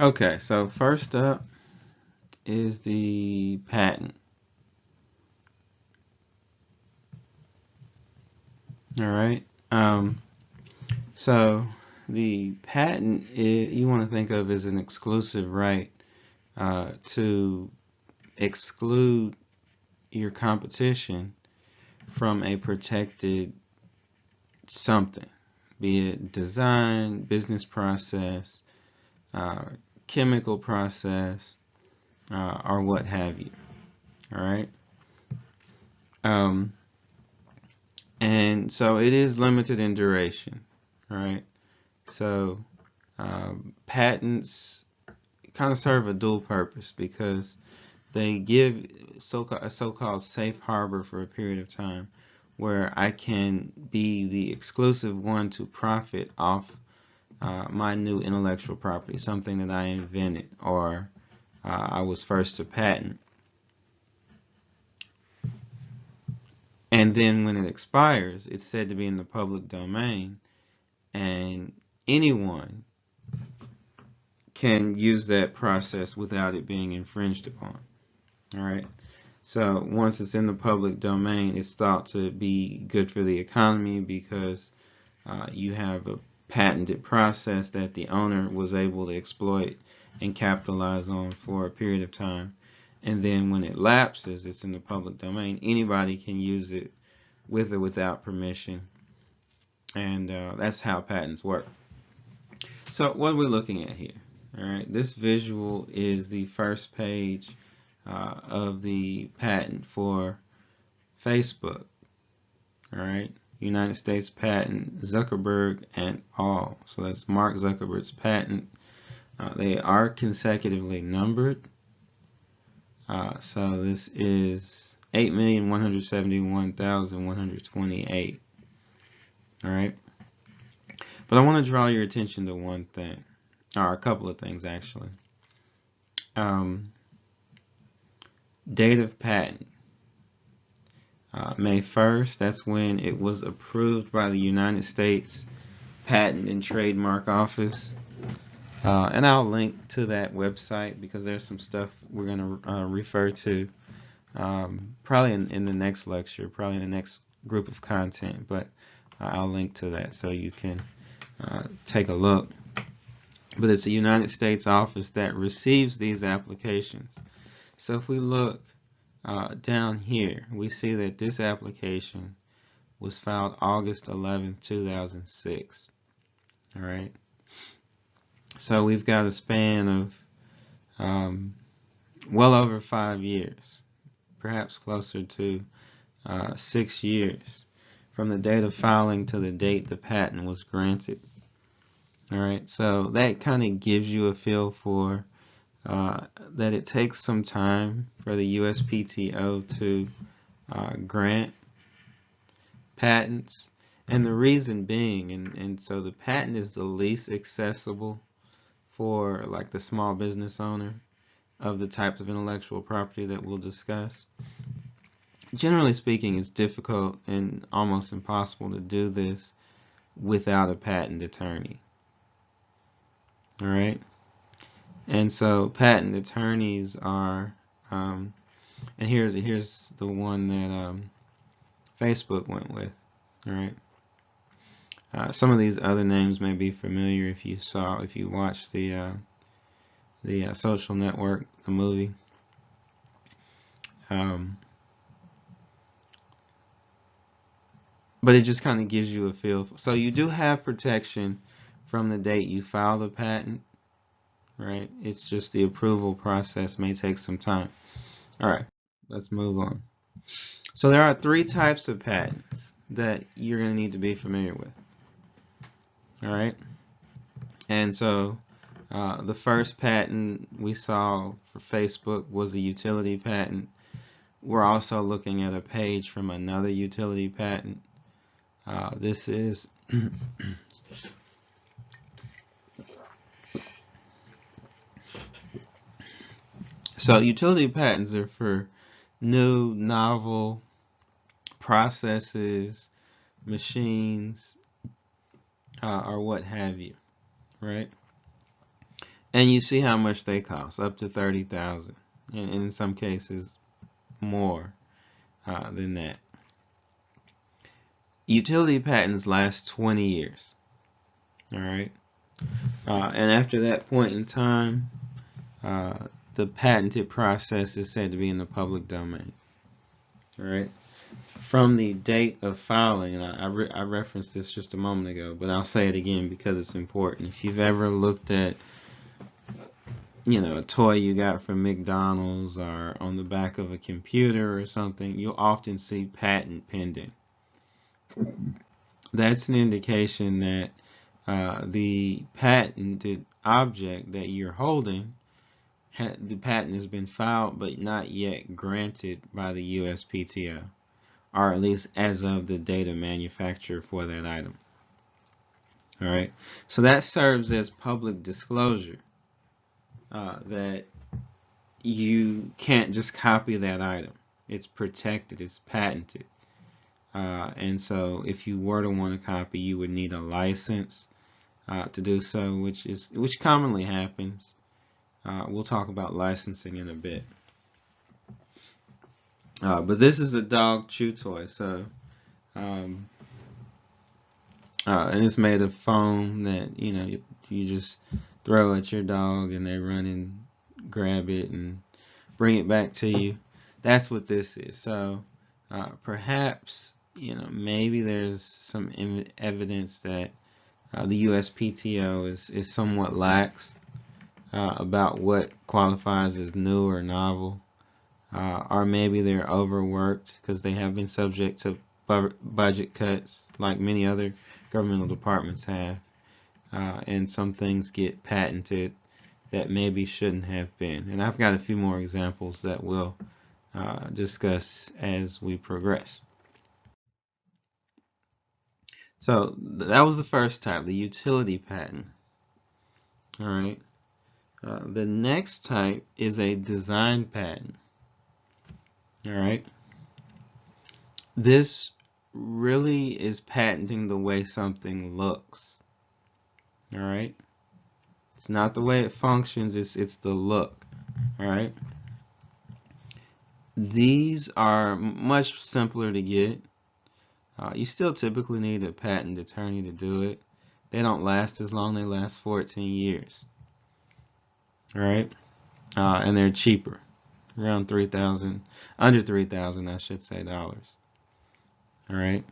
Okay, so first up is the patent. All right. So the patent you want to think of as an exclusive right to exclude your competition from a protected something, be it design, business process, uh, chemical process, or what have you. All right. Um, and so it is limited in duration. All right. So patents kind of serve a dual purpose because they give a so-called safe harbor for a period of time where I can be the exclusive one to profit off my new intellectual property, something that I invented or I was first to patent. And then when it expires, it's said to be in the public domain, and anyone can use that process without it being infringed upon. All right. So once it's in the public domain, it's thought to be good for the economy because you have a patented process that the owner was able to exploit and capitalize on for a period of time. And then when it lapses, it's in the public domain. Anybody can use it with or without permission. And that's how patents work. So what are we looking at here? All right, this visual is the first page of the patent for Facebook. All right, United States patent, Zuckerberg and all. So that's Mark Zuckerberg's patent. They are consecutively numbered. So this is 8,171,128. All right. But I want to draw your attention to one thing, or a couple of things actually. Date of patent. May 1st, that's when it was approved by the United States Patent and Trademark Office. And I'll link to that website because there's some stuff we're going to refer to probably in the next lecture, probably in the next group of content, but I'll link to that so you can take a look. But it's a United States office that receives these applications. So if we look down here, we see that this application was filed August 11, 2006. All right. So we've got a span of well over 5 years, perhaps closer to 6 years from the date of filing to the date the patent was granted. All right. So that kind of gives you a feel for that it takes some time for the USPTO to grant patents, and the reason being, and so the patent is the least accessible for like the small business owner of the types of intellectual property that we'll discuss. Generally speaking, it's difficult and almost impossible to do this without a patent attorney. All right. And so patent attorneys are, and here's the one that Facebook went with. All right. Some of these other names may be familiar if you watched the Social Network, the movie. But it just kind of gives you a feel. So you do have protection from the date you file the patent. Right? It's just the approval process may take some time. All right, let's move on. So there are 3 types of patents that you're going to need to be familiar with. All right, and so the first patent we saw for Facebook was the utility patent. We're also looking at a page from another utility patent. This is so utility patents are for new, novel processes, machines, or what have you, right? And you see how much they cost, up to 30,000, and in some cases more than that. Utility patents last 20 years. All right. And after that point in time, the patented process is said to be in the public domain. All right. From the date of filing, and I referenced this just a moment ago, but I'll say it again because it's important. If you've ever looked at, a toy you got from McDonald's or on the back of a computer or something, you'll often see patent pending. That's an indication that the patented object that you're holding, the patent has been filed but not yet granted by the USPTO, or at least as of the date of manufacture for that item. All right, so that serves as public disclosure that you can't just copy that item. It's protected, it's patented. And so if you were to want to copy, you would need a license to do so, which commonly happens. We'll talk about licensing in a bit. But this is a dog chew toy, so and it's made of foam that you just throw at your dog and they run and grab it and bring it back to you. That's what this is. So perhaps maybe there's some evidence that the USPTO is somewhat lax about what qualifies as new or novel, or maybe they're overworked because they have been subject to budget cuts like many other governmental departments have, and some things get patented that maybe shouldn't have been. And I've got a few more examples that we'll discuss as we progress. So that was the first type, the utility patent. All right. The next type is a design patent. All right. This really is patenting the way something looks. All right. It's not the way it functions, it's the look. All right. These are much simpler to get. You still typically need a patent attorney to do it. They don't last as long, they last 14 years. All right. And they're cheaper, around $3,000, under $3,000, I should say, dollars. All right.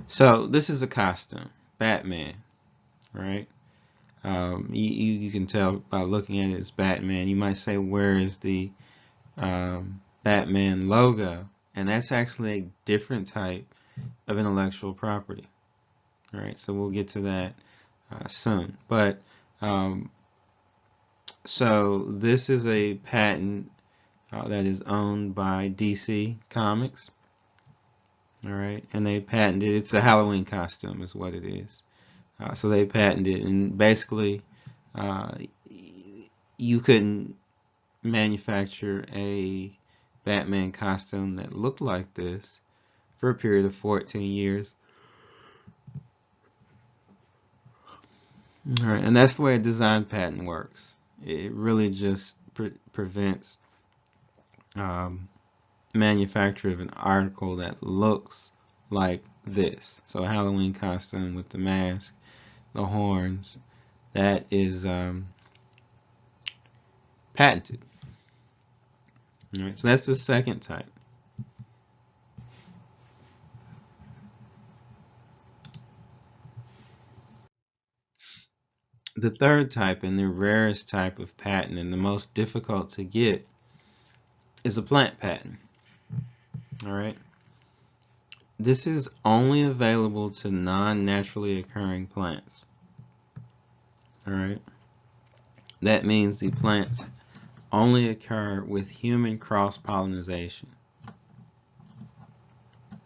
So this is a costume, Batman, right? You can tell by looking at it, it's Batman. You might say, where is the Batman logo? And that's actually a different type of intellectual property. All right, so we'll get to that soon. But so this is a patent that is owned by DC Comics. All right, and they patented, it's a Halloween costume is what it is. So they patented it, and basically you couldn't manufacture a Batman costume that looked like this for a period of 14 years. All right, and that's the way a design patent works. It really just prevents manufacture of an article that looks like this. So a Halloween costume with the mask, the horns, that is patented. All right, so that's the second type. The third type, and the rarest type of patent and the most difficult to get, is a plant patent. All right. This is only available to non-naturally occurring plants. All right. That means the plants only occur with human cross-pollination.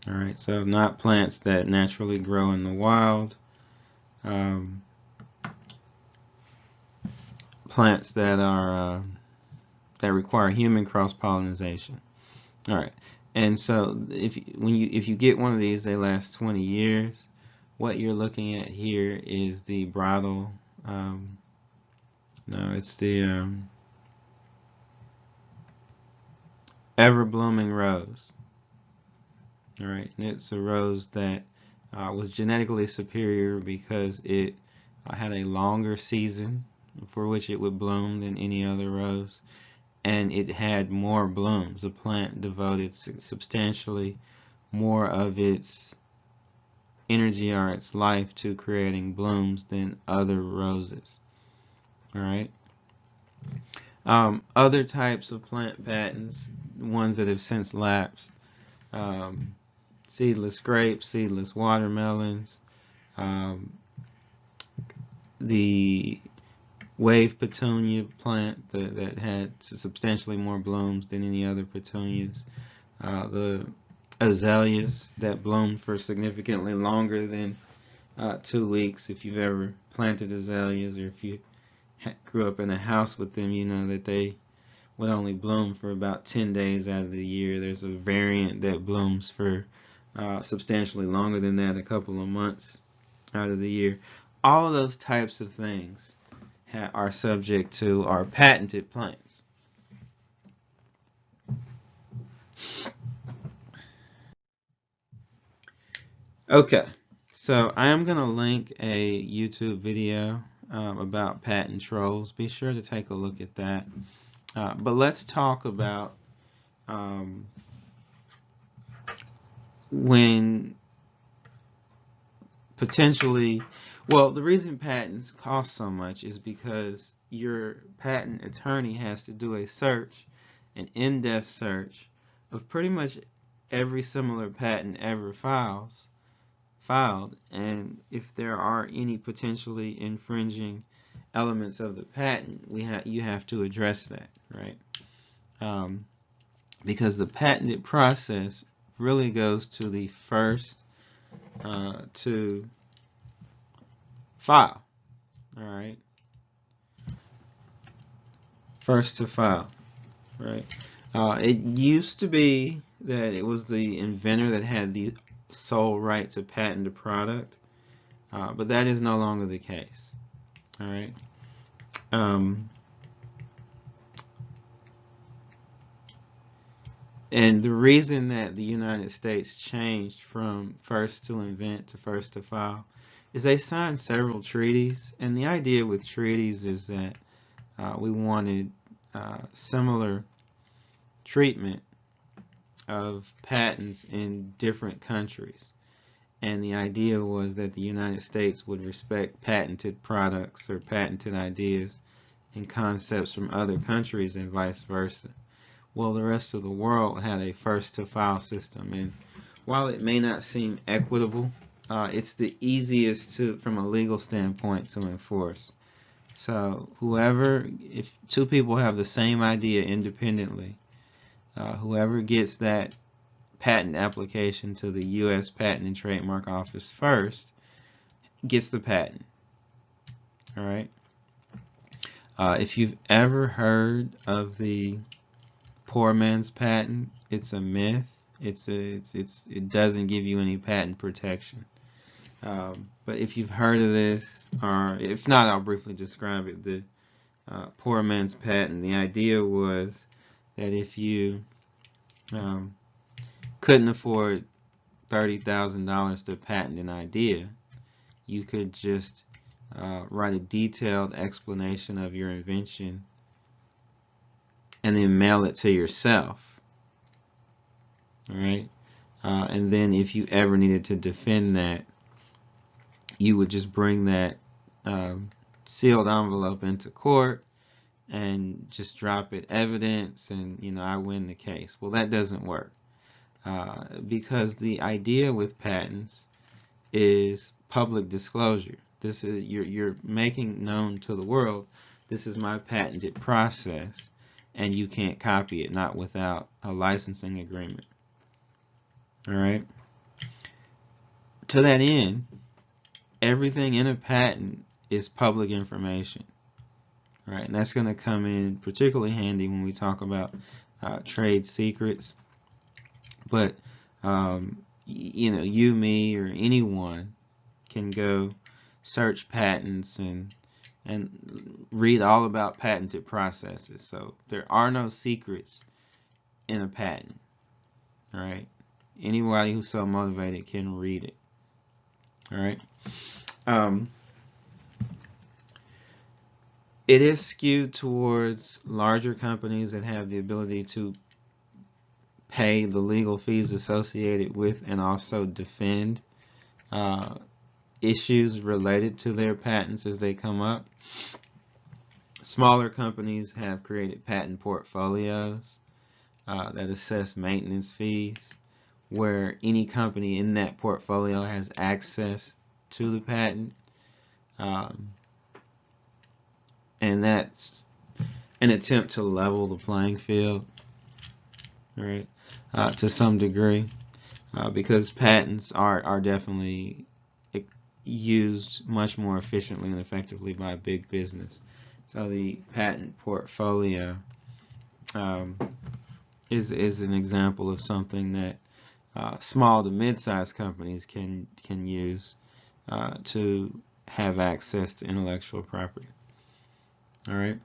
All right, so not plants that naturally grow in the wild, plants that are that require human cross-pollination. All right, and so if you get one of these, they last 20 years. what you're looking at here is the bridal. No, it's the ever blooming rose. All right, and it's a rose that was genetically superior because it had a longer season for which it would bloom than any other rose, and it had more blooms. The plant devoted substantially more of its energy or its life to creating blooms than other roses. All right. Other types of plant patents, ones that have since lapsed, seedless grapes, seedless watermelons, the wave petunia plant that had substantially more blooms than any other petunias, the azaleas that bloom for significantly longer than 2 weeks. If you've ever planted azaleas, or if you grew up in a house with them, you know that they would only bloom for about 10 days out of the year. There's a variant that blooms for substantially longer than that, a couple of months out of the year. All of those types of things are subject to our patented plants. Okay, so I am going to link a YouTube video about patent trolls. Be sure to take a look at that. But let's talk about when potentially, well, the reason patents cost so much is because your patent attorney has to do a search, an in-depth search of pretty much every similar patent ever filed, and if there are any potentially infringing elements of the patent, you have to address that, right? Because the patented process really goes to the first to file. All right, first to file, right? It used to be that it was the inventor that had the sole right to patent a product, but that is no longer the case. All right. And the reason that the United States changed from first to invent to first to file is they signed several treaties, and the idea with treaties is that we wanted similar treatment of patents in different countries. And the idea was that the United States would respect patented products or patented ideas and concepts from other countries and vice versa. Well, the rest of the world had a first-to-file system, and while it may not seem equitable, it's the easiest from a legal standpoint to enforce. So if two people have the same idea independently, whoever gets that patent application to the U.S. Patent and Trademark Office first gets the patent. All right. If you've ever heard of the poor man's patent, it's a myth. It doesn't give you any patent protection. But if you've heard of this, or if not, I'll briefly describe it. The poor man's patent. The idea was that if you couldn't afford $30,000 to patent an idea, you could just write a detailed explanation of your invention and then mail it to yourself. All right, and then if you ever needed to defend that, you would just bring that sealed envelope into court and just drop it evidence, and I win the case. Well, that doesn't work because the idea with patents is public disclosure. This is you're making known to the world, this is my patented process, and you can't copy it, not without a licensing agreement. All right. To that end, everything in a patent is public information. All right, and that's going to come in particularly handy when we talk about trade secrets. But you, me, or anyone can go search patents and read all about patented processes. So there are no secrets in a patent. All right. Anybody who's so motivated can read it. All right. It is skewed towards larger companies that have the ability to pay the legal fees associated with and also defend issues related to their patents as they come up. Smaller companies have created patent portfolios that assess maintenance fees, where any company in that portfolio has access to the patent. And that's an attempt to level the playing field, right? To some degree, because patents are definitely used much more efficiently and effectively by big business. So the patent portfolio is an example of something that small to mid-sized companies can use to have access to intellectual property. All right.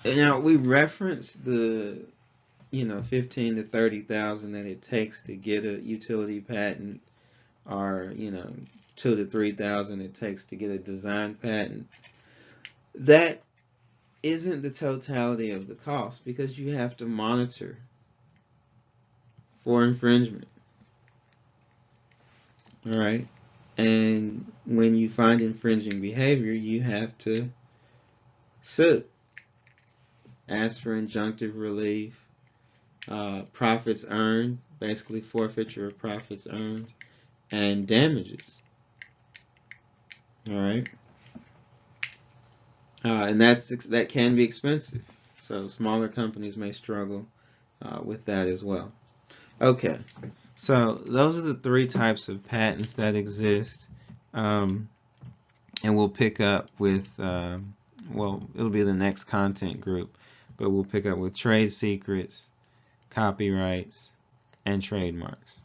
Now we referenced the 15 to 30,000 that it takes to get a utility patent, or 2 to 3,000 it takes to get a design patent. That isn't the totality of the cost, because you have to monitor for infringement. All right. And when you find infringing behavior, you have to sue, ask for injunctive relief, profits earned, basically forfeiture of profits earned, and damages. All right. And that can be expensive. So smaller companies may struggle with that as well. Okay. So those are the 3 types of patents that exist, and we'll pick up with, well, it'll be the next content group, but we'll pick up with trade secrets, copyrights, and trademarks.